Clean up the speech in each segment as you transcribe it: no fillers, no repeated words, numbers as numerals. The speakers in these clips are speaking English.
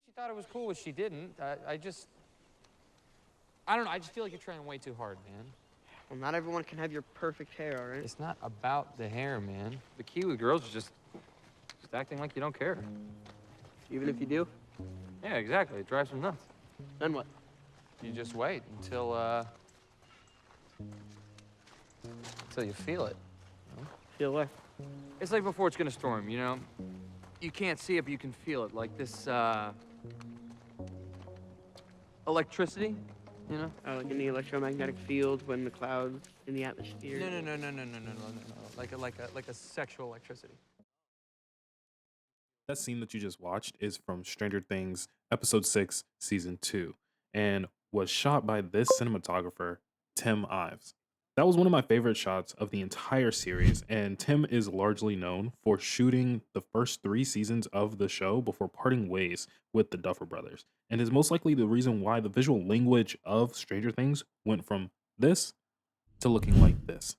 She thought it was cool, but she didn't. I don't know. I just feel like you're trying way too hard, man. Well, not everyone can have your perfect hair, all right? It's not about the hair, man. The key with girls is just acting like you don't care. Even if you do? Yeah, exactly. It drives them nuts. Then what? You just wait until you feel it. Feel what? It's like before it's gonna storm, you know? You can't see it, but you can feel it. Like this, electricity, you know? Like in the electromagnetic field when the clouds in the atmosphere. No. Like a sexual electricity. That scene that you just watched is from Stranger Things episode 6 season 2 and was shot by this cinematographer, Tim Ives. That was one of my favorite shots of the entire series, and Tim is largely known for shooting the first 3 seasons of the show before parting ways with the Duffer Brothers, and is most likely the reason why the visual language of Stranger Things went from this to looking like this.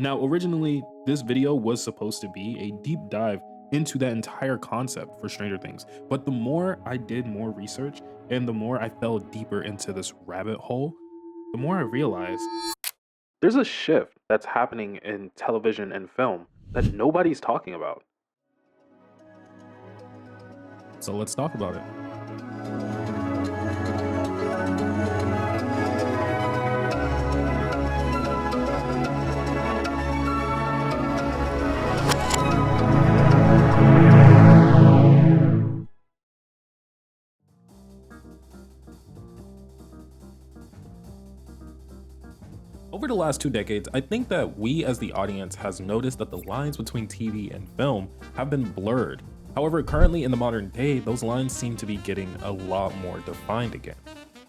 Now, originally, this video was supposed to be a deep dive into that entire concept for Stranger Things, but the more I did more research and the more I fell deeper into this rabbit hole, the more I realized there's a shift that's happening in television and film that nobody's talking about. So let's talk about it. Over the last 2 decades, I think that we as the audience has noticed that the lines between TV and film have been blurred. However, currently in the modern day, those lines seem to be getting a lot more defined again.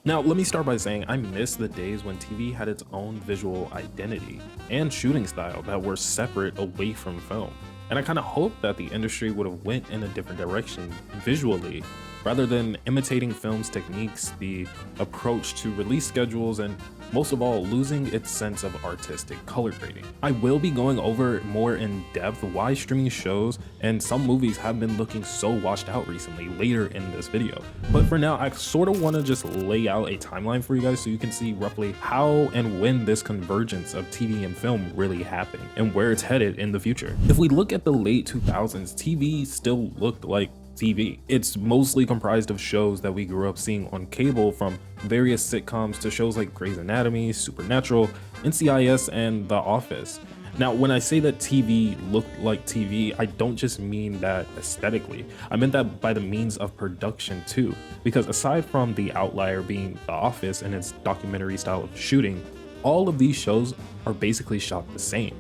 Now, let me start by saying I miss the days when TV had its own visual identity and shooting style that were separate away from film. And I kind of hope that the industry would have went in a different direction visually, rather than imitating film's techniques, the approach to release schedules, and most of all, losing its sense of artistic color grading. I will be going over more in depth why streaming shows and some movies have been looking so washed out recently later in this video. But for now, I sort of want to just lay out a timeline for you guys so you can see roughly how and when this convergence of TV and film really happened and where it's headed in the future. If we look at the late 2000s, TV still looked like TV. It's mostly comprised of shows that we grew up seeing on cable, from various sitcoms to shows like Grey's Anatomy, Supernatural, NCIS, and The Office. Now, when I say that TV looked like TV, I don't just mean that aesthetically. I meant that by the means of production too, because aside from the outlier being The Office and its documentary style of shooting, all of these shows are basically shot the same.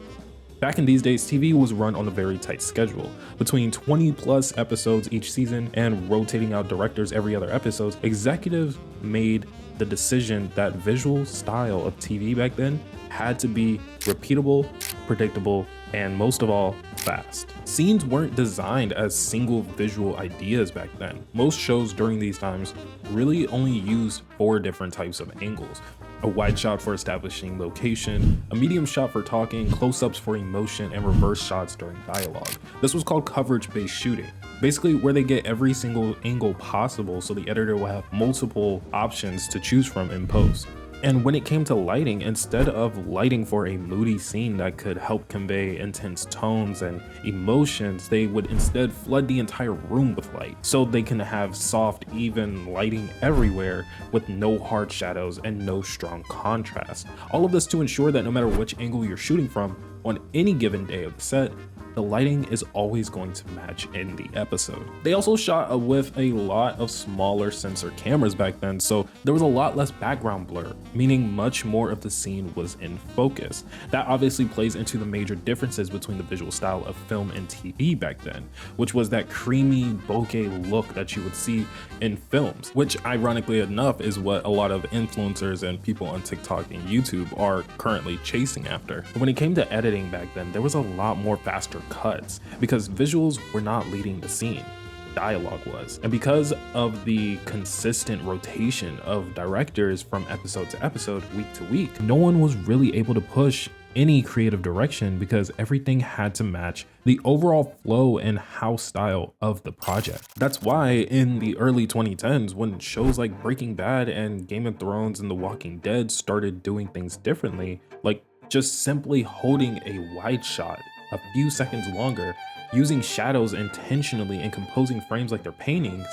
Back in these days, TV was run on a very tight schedule. Between 20 plus episodes each season and rotating out directors every other episode, executives made the decision that visual style of TV back then had to be repeatable, predictable, and most of all, fast. Scenes weren't designed as single visual ideas back then. Most shows during these times really only used 4 different types of angles: a wide shot for establishing location, a medium shot for talking, close-ups for emotion, and reverse shots during dialogue. This was called coverage-based shooting, basically where they get every single angle possible so the editor will have multiple options to choose from in post. And when it came to lighting, instead of lighting for a moody scene that could help convey intense tones and emotions, they would instead flood the entire room with light, so they can have soft, even lighting everywhere with no hard shadows and no strong contrast. All of this to ensure that no matter which angle you're shooting from, on any given day of the set, the lighting is always going to match in the episode. They also shot with a lot of smaller sensor cameras back then, so there was a lot less background blur, meaning much more of the scene was in focus. That obviously plays into the major differences between the visual style of film and TV back then, which was that creamy bokeh look that you would see in films, which ironically enough is what a lot of influencers and people on TikTok and YouTube are currently chasing after. But when it came to editing back then, there was a lot more faster cuts because visuals were not leading the scene. Dialogue was. And because of the consistent rotation of directors from episode to episode, week to week, no one was really able to push any creative direction because everything had to match the overall flow and house style of the project. That's why in the early 2010s, when shows like Breaking Bad and Game of Thrones and The Walking Dead started doing things differently, like just simply holding a wide shot a few seconds longer, using shadows intentionally and composing frames like they're paintings,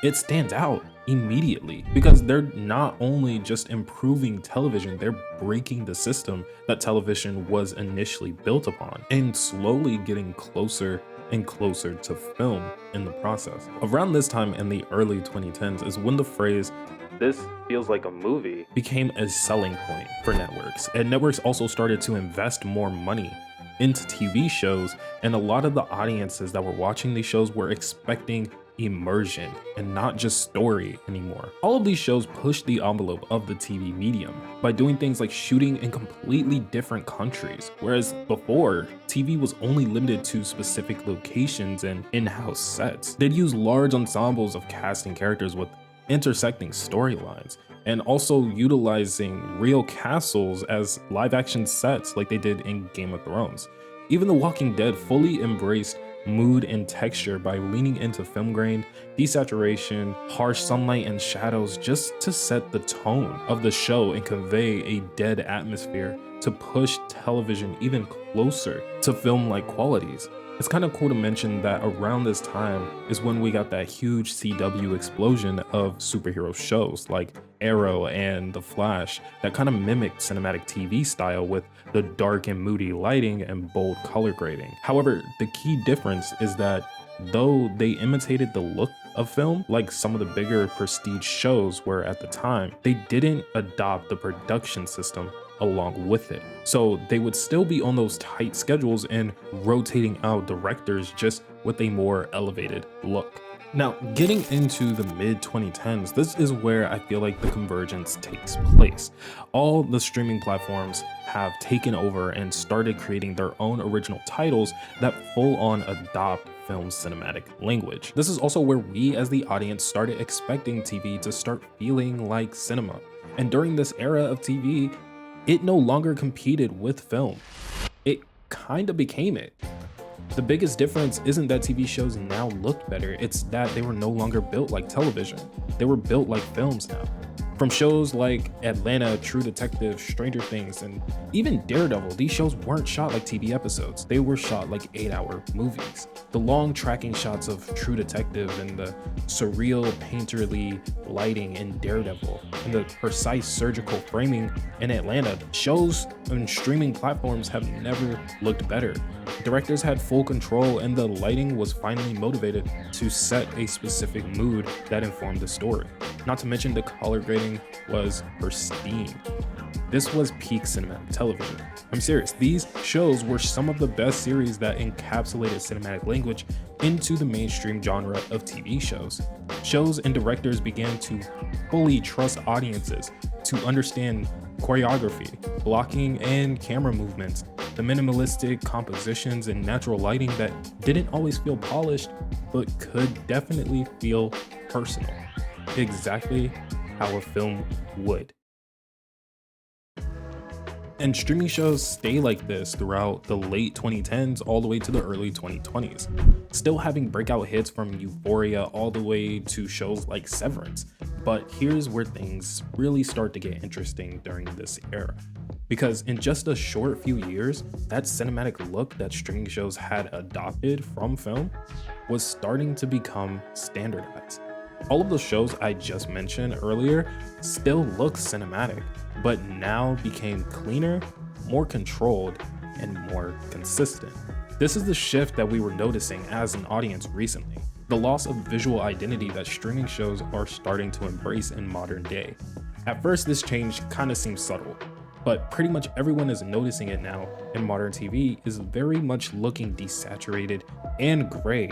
it stands out immediately because they're not only just improving television, they're breaking the system that television was initially built upon and slowly getting closer and closer to film in the process. Around this time in the early 2010s is when the phrase "this feels like a movie" became a selling point for networks, and networks also started to invest more money into TV shows, and a lot of the audiences that were watching these shows were expecting immersion and not just story anymore. All of these shows pushed the envelope of the TV medium by doing things like shooting in completely different countries, whereas before, TV was only limited to specific locations and in-house sets. They'd use large ensembles of casting characters with intersecting storylines, and also utilizing real castles as live-action sets like they did in Game of Thrones. Even The Walking Dead fully embraced mood and texture by leaning into film grain, desaturation, harsh sunlight, and shadows just to set the tone of the show and convey a dead atmosphere to push television even closer to film-like qualities. It's kind of cool to mention that around this time is when we got that huge CW explosion of superhero shows like Arrow and The Flash that kind of mimicked cinematic TV style with the dark and moody lighting and bold color grading. However, the key difference is that though they imitated the look of film, like some of the bigger prestige shows were at the time, they didn't adopt the production system along with it. So they would still be on those tight schedules and rotating out directors just with a more elevated look. Now, getting into the mid 2010s, this is where I feel like the convergence takes place. All the streaming platforms have taken over and started creating their own original titles that full on adopt film cinematic language. This is also where we as the audience started expecting TV to start feeling like cinema. And during this era of TV, it no longer competed with film. It kind of became it. The biggest difference isn't that TV shows now looked better, it's that they were no longer built like television. They were built like films now. From shows like Atlanta, True Detective, Stranger Things, and even Daredevil, these shows weren't shot like TV episodes. They were shot like 8-hour movies. The long tracking shots of True Detective and the surreal painterly lighting in Daredevil and the precise surgical framing in Atlanta, shows on streaming platforms have never looked better. Directors had full control and the lighting was finally motivated to set a specific mood that informed the story. Not to mention the color grading was pristine. This was peak cinematic television. I'm serious, these shows were some of the best series that encapsulated cinematic language into the mainstream genre of TV shows. Shows and directors began to fully trust audiences to understand choreography, blocking, and camera movements, the minimalistic compositions and natural lighting that didn't always feel polished, but could definitely feel personal. Exactly how a film would. And streaming shows stay like this throughout the late 2010s all the way to the early 2020s, still having breakout hits from Euphoria all the way to shows like Severance. But here's where things really start to get interesting during this era. Because in just a short few years, that cinematic look that streaming shows had adopted from film was starting to become standardized. All of the shows I just mentioned earlier still look cinematic, but now became cleaner, more controlled, and more consistent. This is the shift that we were noticing as an audience recently, the loss of visual identity that streaming shows are starting to embrace in modern day. At first, this change kind of seems subtle, but pretty much everyone is noticing it now, and modern TV is very much looking desaturated and gray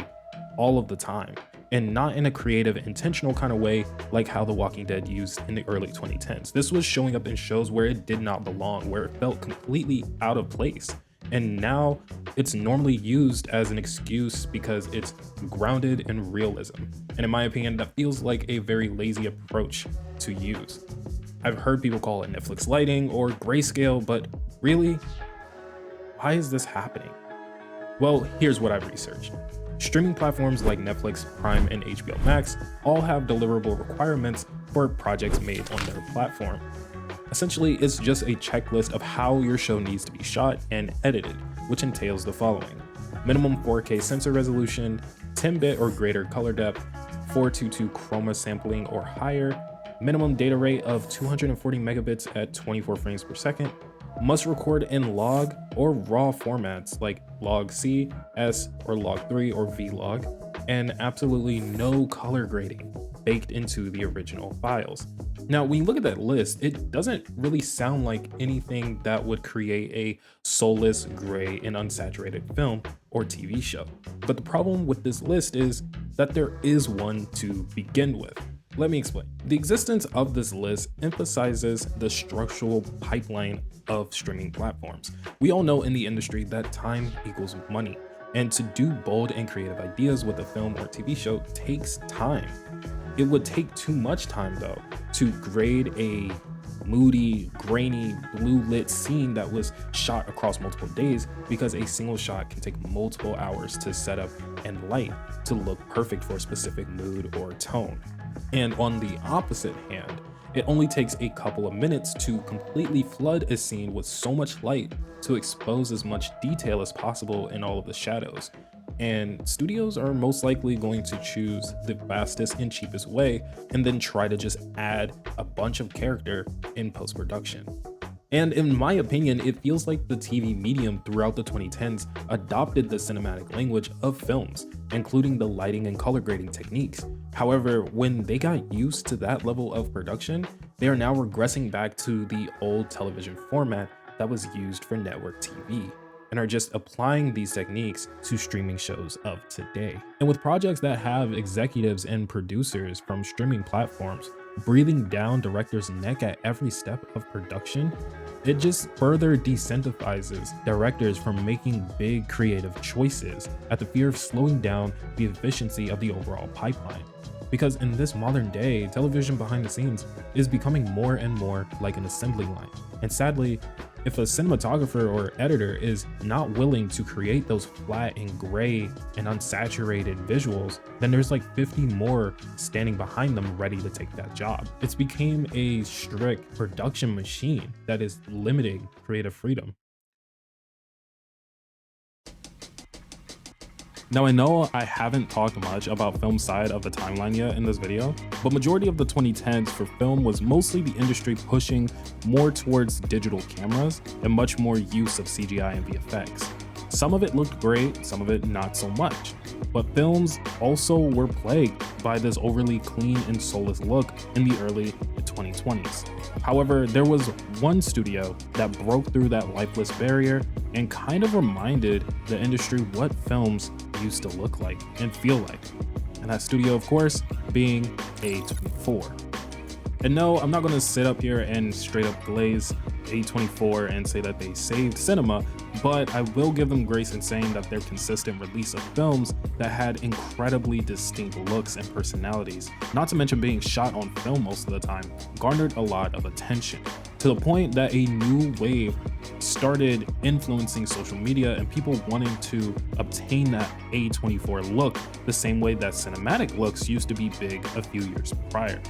all of the time, and not in a creative, intentional kind of way like how The Walking Dead used in the early 2010s. This was showing up in shows where it did not belong, where it felt completely out of place. And now it's normally used as an excuse because it's grounded in realism. And in my opinion, that feels like a very lazy approach to use. I've heard people call it Netflix lighting or grayscale, but really, why is this happening? Well, here's what I've researched. Streaming platforms like Netflix, Prime, and HBO Max all have deliverable requirements for projects made on their platform. Essentially, it's just a checklist of how your show needs to be shot and edited, which entails the following: minimum 4K sensor resolution, 10-bit or greater color depth, 422 chroma sampling or higher, minimum data rate of 240 megabits at 24 frames per second, must record in log or raw formats like log-C, S, or log3 or vlog, and absolutely no color grading baked into the original files. Now, when you look at that list, it doesn't really sound like anything that would create a soulless, gray, and unsaturated film or TV show. But the problem with this list is that there is one to begin with. Let me explain. The existence of this list emphasizes the structural pipeline of streaming platforms. We all know in the industry that time equals money, and to do bold and creative ideas with a film or TV show takes time. It would take too much time, though, to grade a moody, grainy, blue lit scene that was shot across multiple days, because a single shot can take multiple hours to set up and light to look perfect for a specific mood or tone. And on the opposite hand, it only takes a couple of minutes to completely flood a scene with so much light to expose as much detail as possible in all of the shadows. And studios are most likely going to choose the fastest and cheapest way and then try to just add a bunch of character in post-production. And in my opinion, it feels like the TV medium throughout the 2010s adopted the cinematic language of films, including the lighting and color grading techniques. However, when they got used to that level of production, they are now regressing back to the old television format that was used for network TV, and are just applying these techniques to streaming shows of today. And with projects that have executives and producers from streaming platforms breathing down directors' neck at every step of production, it just further decentralizes directors from making big creative choices at the fear of slowing down the efficiency of the overall pipeline. Because in this modern day, television behind the scenes is becoming more and more like an assembly line. And sadly, if a cinematographer or editor is not willing to create those flat and gray and unsaturated visuals, then there's like 50 more standing behind them ready to take that job. It's became a strict production machine that is limiting creative freedom. Now, I know I haven't talked much about film side of the timeline yet in this video, but majority of the 2010s for film was mostly the industry pushing more towards digital cameras and much more use of CGI and VFX. Some of it looked great, some of it not so much. But films also were plagued by this overly clean and soulless look in the early 2020s. However, there was one studio that broke through that lifeless barrier and kind of reminded the industry what films used to look like and feel like. And that studio, of course, being A24. And no, I'm not going to sit up here and straight up glaze A24 and say that they saved cinema, but I will give them grace in saying that their consistent release of films that had incredibly distinct looks and personalities, not to mention being shot on film most of the time, garnered a lot of attention, to the point that a new wave started influencing social media and people wanting to obtain that A24 look the same way that cinematic looks used to be big a few years prior.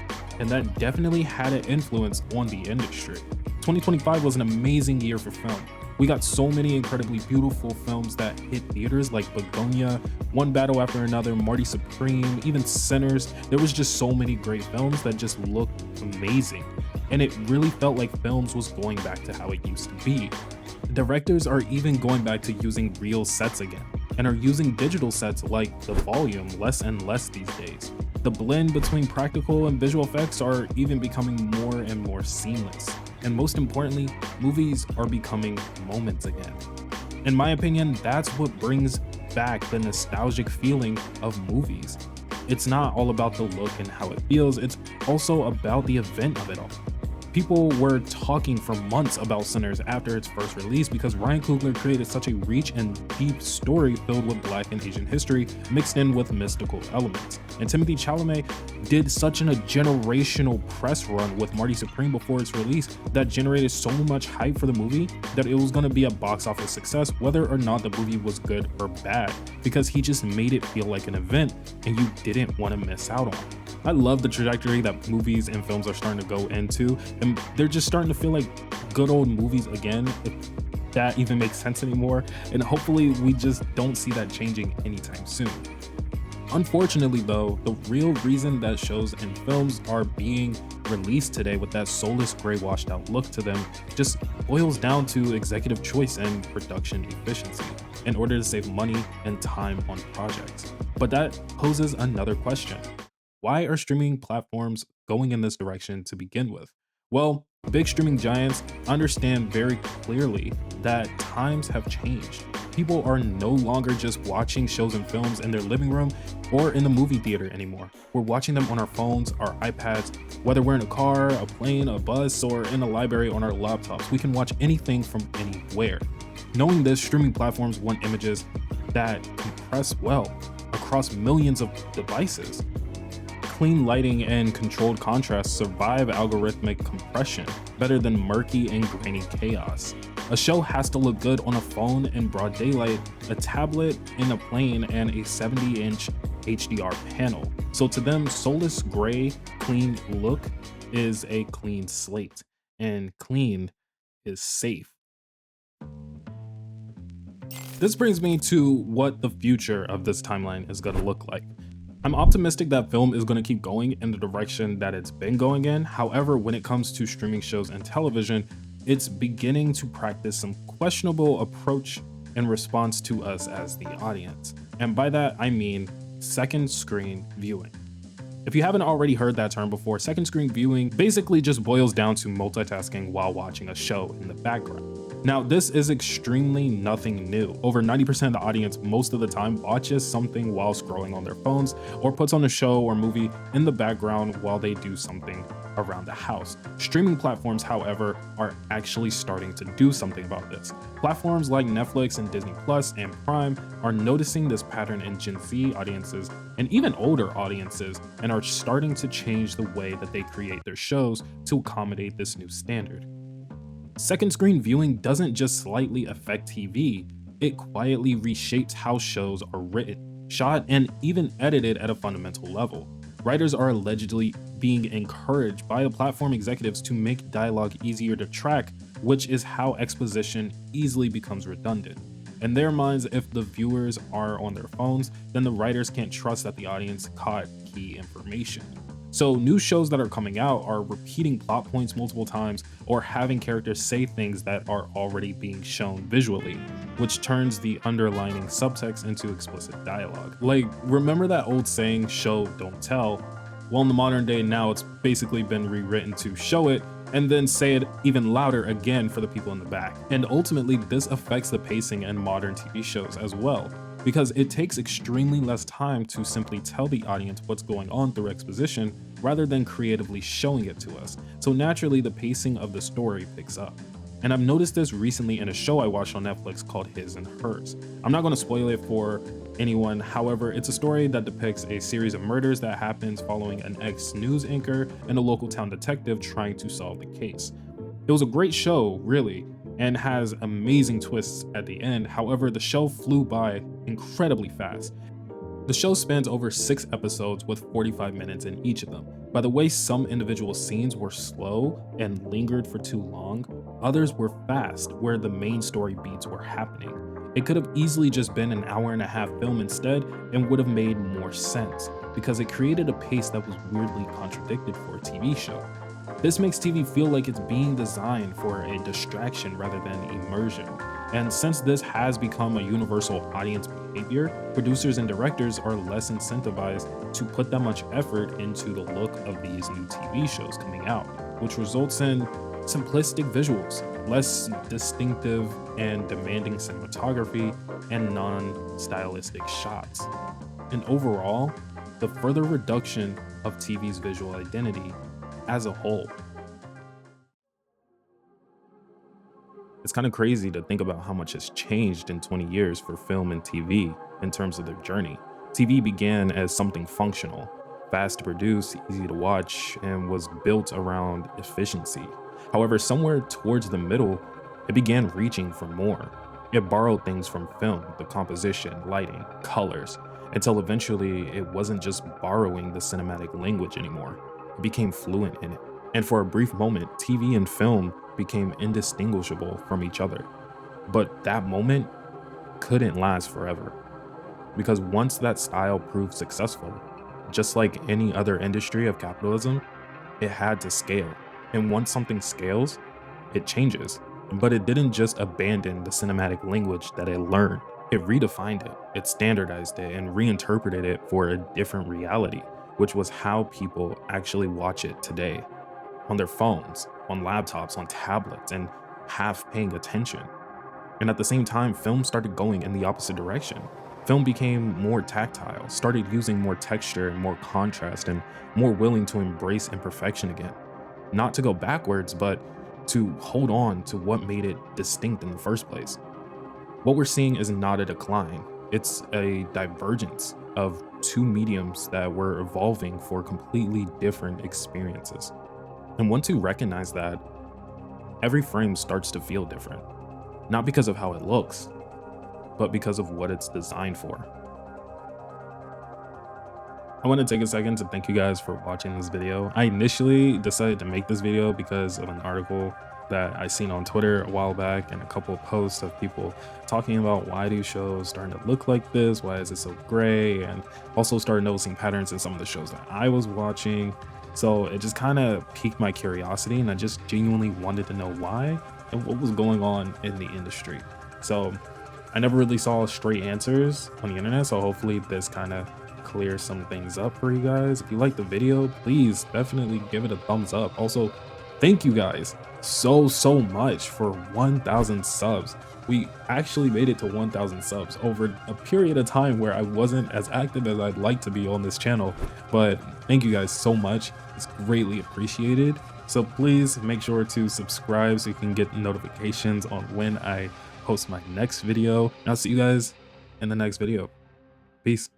And that definitely had an influence on the industry. 2025 was an amazing year for film. We got so many incredibly beautiful films that hit theaters like Begonia, One Battle After Another, Marty Supreme, even Sinners. There was just so many great films that just looked amazing. And it really felt like films was going back to how it used to be. Directors are even going back to using real sets again, and are using digital sets like The Volume less and less these days. The blend between practical and visual effects are even becoming more and more seamless. And most importantly, movies are becoming moments again. In my opinion, that's what brings back the nostalgic feeling of movies. It's not all about the look and how it feels, it's also about the event of it all. People were talking for months about Sinners after its first release because Ryan Coogler created such a rich and deep story filled with Black and Asian history mixed in with mystical elements. And Timothée Chalamet did such a generational press run with Marty Supreme before its release that generated so much hype for the movie that it was going to be a box office success whether or not the movie was good or bad, because he just made it feel like an event and you didn't want to miss out on. I love the trajectory that movies and films are starting to go into, and they're just starting to feel like good old movies again, if that even makes sense anymore, and hopefully we just don't see that changing anytime soon. Unfortunately though, the real reason that shows and films are being released today with that soulless gray washed out look to them just boils down to executive choice and production efficiency in order to save money and time on projects. But that poses another question. Why are streaming platforms going in this direction to begin with? Well, big streaming giants understand very clearly that times have changed. People are no longer just watching shows and films in their living room or in the movie theater anymore. We're watching them on our phones, our iPads, whether we're in a car, a plane, a bus, or in a library on our laptops. We can watch anything from anywhere. Knowing this, streaming platforms want images that compress well across millions of devices. Clean lighting and controlled contrast survive algorithmic compression better than murky and grainy chaos. A show has to look good on a phone in broad daylight, a tablet in a plane, and a 70-inch HDR panel. So to them, soulless gray, clean look is a clean slate, and clean is safe. This brings me to what the future of this timeline is going to look like. I'm optimistic that film is going to keep going in the direction that it's been going in. However, when it comes to streaming shows and television, it's beginning to practice some questionable approach in response to us as the audience. And by that, I mean second screen viewing. If you haven't already heard that term before, second screen viewing basically just boils down to multitasking while watching a show in the background. Now, this is extremely nothing new. Over 90% of the audience most of the time watches something while scrolling on their phones or puts on a show or movie in the background while they do something around the house. Streaming platforms, however, are actually starting to do something about this. Platforms like Netflix and Disney Plus and Prime are noticing this pattern in Gen Z audiences and even older audiences and are starting to change the way that they create their shows to accommodate this new standard. Second screen viewing doesn't just slightly affect TV, it quietly reshapes how shows are written, shot, and even edited at a fundamental level. Writers are allegedly being encouraged by the platform executives to make dialogue easier to track, which is how exposition easily becomes redundant. In their minds, if the viewers are on their phones, then the writers can't trust that the audience caught key information. So new shows that are coming out are repeating plot points multiple times or having characters say things that are already being shown visually, which turns the underlining subtext into explicit dialogue. Like, remember that old saying, show, don't tell? Well, in the modern day now, it's basically been rewritten to show it and then say it even louder again for the people in the back. And ultimately, this affects the pacing in modern TV shows as well, because it takes extremely less time to simply tell the audience what's going on through exposition rather than creatively showing it to us. So naturally, the pacing of the story picks up. And I've noticed this recently in a show I watched on Netflix called His and Hers. I'm not going to spoil it for anyone, however, it's a story that depicts a series of murders that happens following an ex-news anchor and a local town detective trying to solve the case. It was a great show, really, and has amazing twists at the end. However, the show flew by incredibly fast. The show spans over 6 episodes with 45 minutes in each of them. By the way, some individual scenes were slow and lingered for too long, others were fast, where the main story beats were happening. It could have easily just been an hour-and-a-half film instead and would have made more sense, because it created a pace that was weirdly contradicted for a TV show. This makes TV feel like it's being designed for a distraction rather than immersion. And since this has become a universal audience behavior, producers and directors are less incentivized to put that much effort into the look of these new TV shows coming out, which results in simplistic visuals, less distinctive and demanding cinematography, and non-stylistic shots. And overall, the further reduction of TV's visual identity as a whole. It's kind of crazy to think about how much has changed in 20 years for film and TV in terms of their journey. TV began as something functional, fast to produce, easy to watch, and was built around efficiency. However, somewhere towards the middle, it began reaching for more. It borrowed things from film, the composition, lighting, colors, until eventually it wasn't just borrowing the cinematic language anymore. It became fluent in it. And for a brief moment, TV and film became indistinguishable from each other. But that moment couldn't last forever. Because once that style proved successful, just like any other industry of capitalism, it had to scale. And once something scales, it changes. But it didn't just abandon the cinematic language that it learned. It redefined it, it standardized it, and reinterpreted it for a different reality, which was how people actually watch it today. On their phones, on laptops, on tablets, and half paying attention. And at the same time, film started going in the opposite direction. Film became more tactile, started using more texture and more contrast, and more willing to embrace imperfection again. Not to go backwards, but to hold on to what made it distinct in the first place. What we're seeing is not a decline, it's a divergence of two mediums that were evolving for completely different experiences. And once you recognize that, every frame starts to feel different. Not because of how it looks, but because of what it's designed for. I want to take a second to thank you guys for watching this video. I initially decided to make this video because of an article that I seen on Twitter a while back and a couple of posts of people talking about why do shows starting to look like this, why is it so gray, and also started noticing patterns in some of the shows that I was watching. So it just kind of piqued my curiosity, and I just genuinely wanted to know why and what was going on in the industry. So I never really saw straight answers on the internet, so hopefully this kind of clears some things up for you guys. If you like the video, please definitely give it a thumbs up. Also, thank you guys so much for 1,000 subs. We actually made it to 1,000 subs over a period of time where I wasn't as active as I'd like to be on this channel, but thank you guys so much. It's greatly appreciated. So please make sure to subscribe so you can get notifications on when I post my next video. And I'll see you guys in the next video. Peace.